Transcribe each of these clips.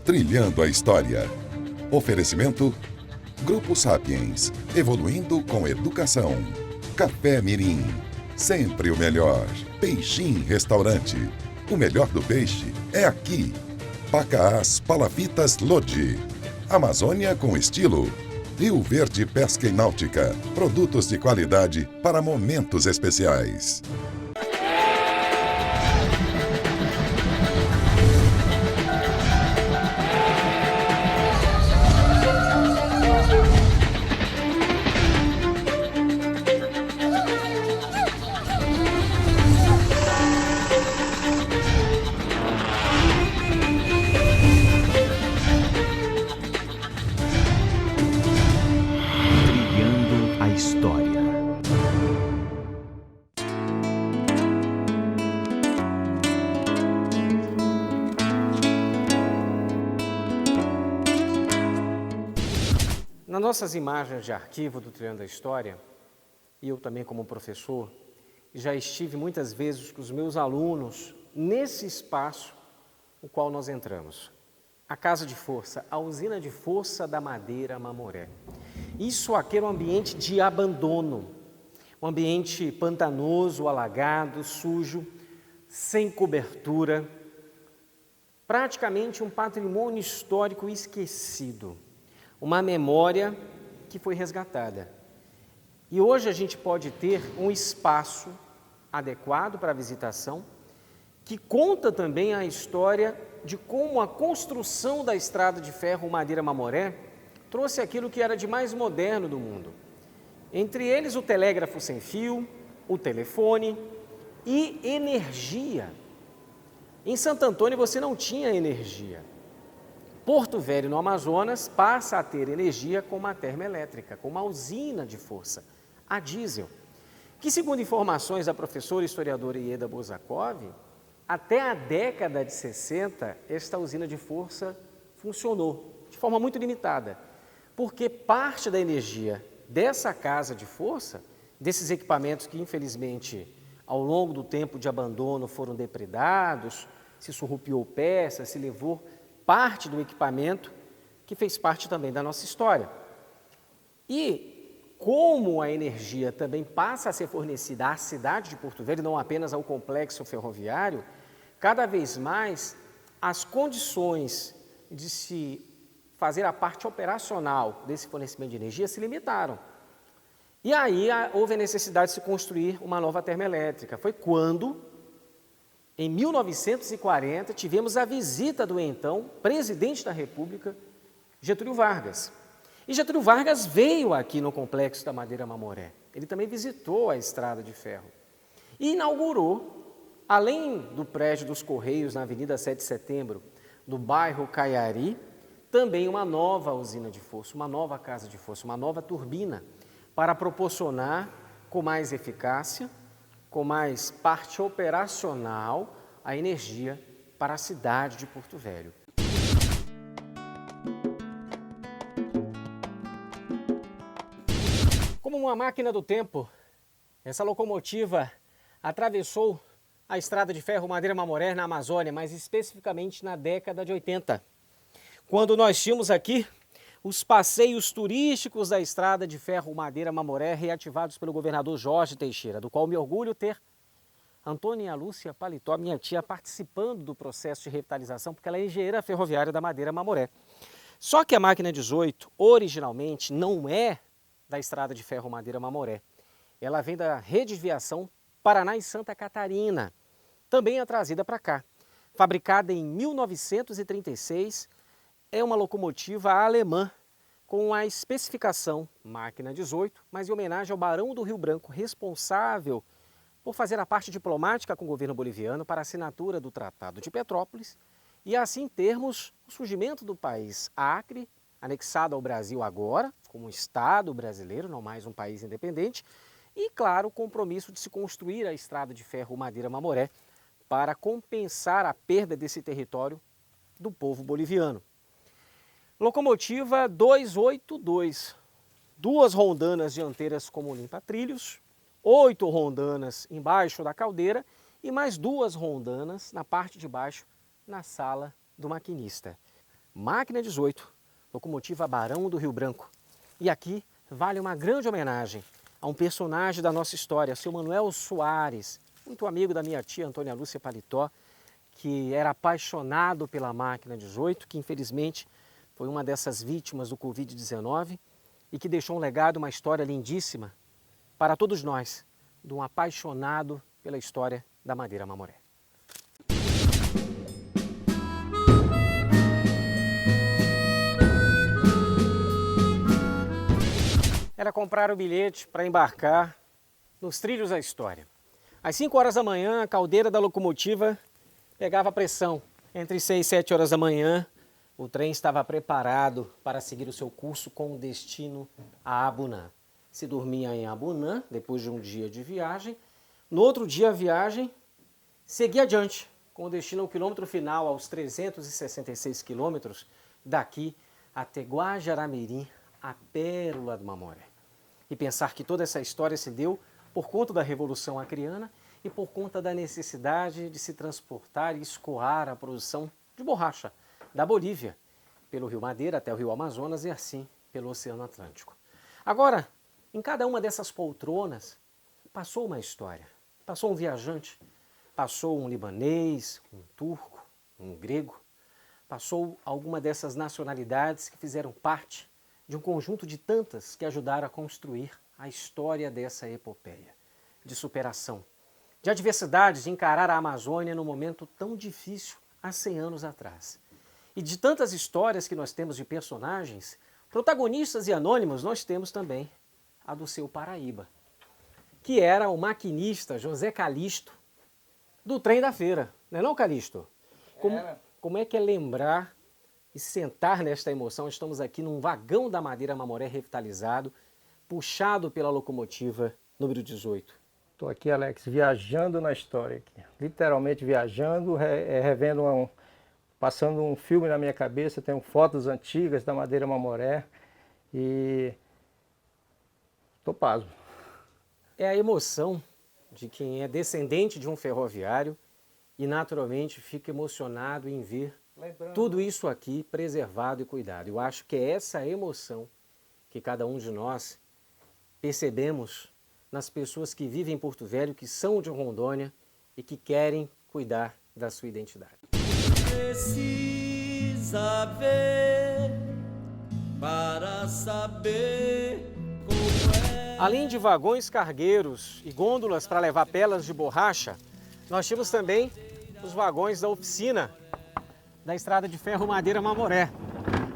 Trilhando a História. Oferecimento: Grupo Sapiens, evoluindo com educação. Café Mirim, sempre o melhor. Peixim Restaurante, o melhor do peixe é aqui. Pacaás Palafitas Lodi, Amazônia com estilo. Rio Verde Pesca e Náutica, produtos de qualidade para momentos especiais. Trilhando a História. Nas nossas imagens de arquivo do Trilhando a História, e eu também como professor, já estive muitas vezes com os meus alunos nesse espaço no qual nós entramos. A Casa de Força, a Usina de Força da Madeira Mamoré. Isso aqui era um ambiente de abandono, um ambiente pantanoso, alagado, sujo, sem cobertura, praticamente um patrimônio histórico esquecido, uma memória que foi resgatada. E hoje a gente pode ter um espaço adequado para a visitação, que conta também a história de como a construção da estrada de ferro Madeira Mamoré trouxe aquilo que era de mais moderno do mundo. Entre eles o telégrafo sem fio, o telefone e energia. Em Santo Antônio você não tinha energia. Porto Velho, no Amazonas, passa a ter energia com uma termoelétrica, com uma usina de força, a diesel, que, segundo informações da professora historiadora Ieda Bozakov, até a década de 60, esta usina de força funcionou de forma muito limitada, porque parte da energia dessa casa de força, desses equipamentos que, infelizmente, ao longo do tempo de abandono foram depredados, se surrupiou peças, se levou parte do equipamento que fez parte também da nossa história. E como a energia também passa a ser fornecida à cidade de Porto Velho, não apenas ao complexo ferroviário, cada vez mais as condições de se fazer a parte operacional desse fornecimento de energia se limitaram. E aí houve a necessidade de se construir uma nova termoelétrica. Foi quando, em 1940, tivemos a visita do então presidente da República, Getúlio Vargas. E Getúlio Vargas veio aqui no complexo da Madeira Mamoré. Ele também visitou a estrada de ferro e inaugurou, além do prédio dos Correios na Avenida 7 de Setembro, do bairro Caiari, também uma nova usina de força, uma nova casa de força, uma nova turbina, para proporcionar com mais eficácia, com mais parte operacional, a energia para a cidade de Porto Velho. Como uma máquina do tempo, essa locomotiva atravessou a estrada de ferro Madeira Mamoré na Amazônia, mais especificamente na década de 80, quando nós tínhamos aqui os passeios turísticos da estrada de ferro Madeira Mamoré reativados pelo governador Jorge Teixeira, do qual me orgulho ter Antônia Lúcia Paletó, minha tia, participando do processo de revitalização, porque ela é engenheira ferroviária da Madeira Mamoré. Só que a máquina 18, originalmente, não é da estrada de ferro Madeira Mamoré. Ela vem da Rede de Viação Paraná e Santa Catarina. Também é trazida para cá. Fabricada em 1936, é uma locomotiva alemã com a especificação máquina 18, mas em homenagem ao Barão do Rio Branco, responsável por fazer a parte diplomática com o governo boliviano para a assinatura do Tratado de Petrópolis e assim termos o surgimento do país Acre, anexado ao Brasil agora, como um Estado brasileiro, não mais um país independente, e, claro, o compromisso de se construir a estrada de ferro Madeira Mamoré para compensar a perda desse território do povo boliviano. Locomotiva 282, duas rondanas dianteiras como limpa-trilhos, 8 rondanas embaixo da caldeira e mais 2 rondanas na parte de baixo, na sala do maquinista. Máquina 18, locomotiva Barão do Rio Branco. E aqui vale uma grande homenagem a um personagem da nossa história, seu Manuel Soares, muito amigo da minha tia Antônia Lúcia Paletó, que era apaixonado pela Máquina 18, que infelizmente foi uma dessas vítimas do Covid-19 e que deixou um legado, uma história lindíssima para todos nós, de um apaixonado pela história da Madeira Mamoré. Era comprar o bilhete para embarcar nos trilhos da história. Às 5 horas da manhã, a caldeira da locomotiva pegava pressão. Entre 6 e 7 horas da manhã, o trem estava preparado para seguir o seu curso com destino a Abunã. Se dormia em Abunã, depois de um dia de viagem. No outro dia, a viagem seguia adiante, com destino ao quilômetro final, aos 366 quilômetros, daqui até Guajará-Mirim, a pérola do Mamoré. E pensar que toda essa história se deu por conta da Revolução Acreana e por conta da necessidade de se transportar e escoar a produção de borracha da Bolívia, pelo Rio Madeira até o Rio Amazonas e assim pelo Oceano Atlântico. Agora, em cada uma dessas poltronas, passou uma história, passou um viajante, passou um libanês, um turco, um grego, passou alguma dessas nacionalidades que fizeram parte de um conjunto de tantas que ajudaram a construir a história dessa epopeia, de superação, de adversidades, de encarar a Amazônia num momento tão difícil há 100 anos atrás. E de tantas histórias que nós temos de personagens, protagonistas e anônimos, nós temos também a do seu Paraíba, que era o maquinista José Calixto do trem da feira. Não é não, Calixto? Como é que é lembrar e sentar nesta emoção? Estamos aqui num vagão da Madeira Mamoré revitalizado, puxado pela locomotiva número 18. Estou aqui, Alex, viajando na história, aqui. Literalmente viajando, revendo, passando um filme na minha cabeça. Tenho fotos antigas da Madeira Mamoré e estou pasmo. É a emoção de quem é descendente de um ferroviário e naturalmente fica emocionado em ver tudo isso aqui preservado e cuidado. Eu acho que é essa emoção que cada um de nós percebemos nas pessoas que vivem em Porto Velho, que são de Rondônia e que querem cuidar da sua identidade. Precisa ver para saber como é. Além de vagões cargueiros e gôndolas para levar pelas de borracha, nós tínhamos também os vagões da oficina da Estrada de Ferro Madeira Mamoré,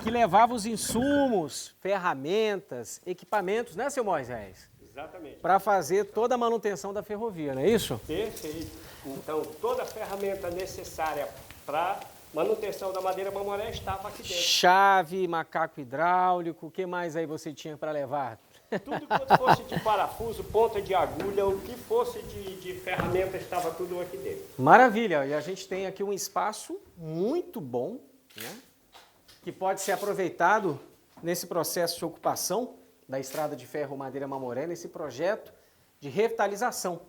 que levava os insumos, ferramentas, equipamentos, né, seu Moisés? Exatamente. Para fazer toda a manutenção da ferrovia, não é isso? Perfeito. Então, toda a ferramenta necessária para manutenção da Madeira Mamoré estava aqui dentro. Chave, macaco hidráulico, o que mais aí você tinha para levar? Tudo quanto fosse de parafuso, ponta de agulha, o que fosse de ferramenta estava tudo aqui dentro. Maravilha! E a gente tem aqui um espaço muito bom, né, que pode ser aproveitado nesse processo de ocupação da Estrada de Ferro Madeira Mamoré, nesse projeto de revitalização.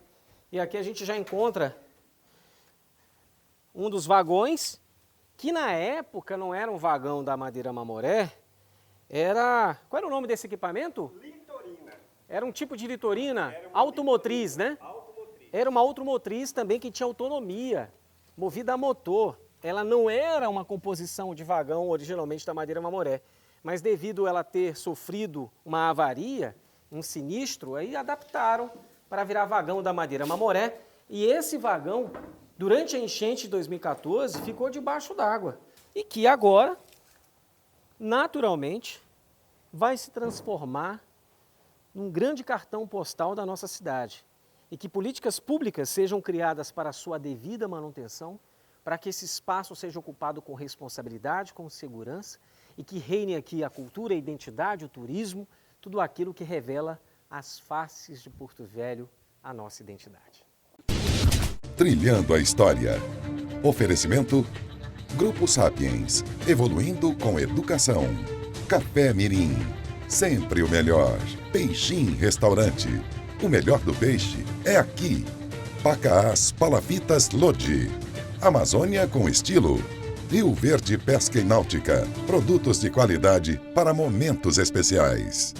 E aqui a gente já encontra um dos vagões, que na época não era um vagão da Madeira Mamoré, era... Qual era o nome desse equipamento? Litorina. Era um tipo de litorina automotriz, né? Automotriz. Era uma automotriz também que tinha autonomia, movida a motor. Ela não era uma composição de vagão originalmente da Madeira Mamoré, mas devido a ela ter sofrido uma avaria, um sinistro, aí adaptaram para virar vagão da Madeira Mamoré. E esse vagão, durante a enchente de 2014, ficou debaixo d'água. E que agora, naturalmente, vai se transformar num grande cartão postal da nossa cidade. E que políticas públicas sejam criadas para a sua devida manutenção, para que esse espaço seja ocupado com responsabilidade, com segurança, e que reine aqui a cultura, a identidade, o turismo, tudo aquilo que revela as faces de Porto Velho, a nossa identidade. Trilhando a história. Oferecimento: Grupo Sapiens, evoluindo com educação. Café Mirim, sempre o melhor. Peixim Restaurante, o melhor do peixe é aqui. Pacaás Palafitas Lodi, Amazônia com estilo. Rio Verde Pesca e Náutica. Produtos de qualidade para momentos especiais.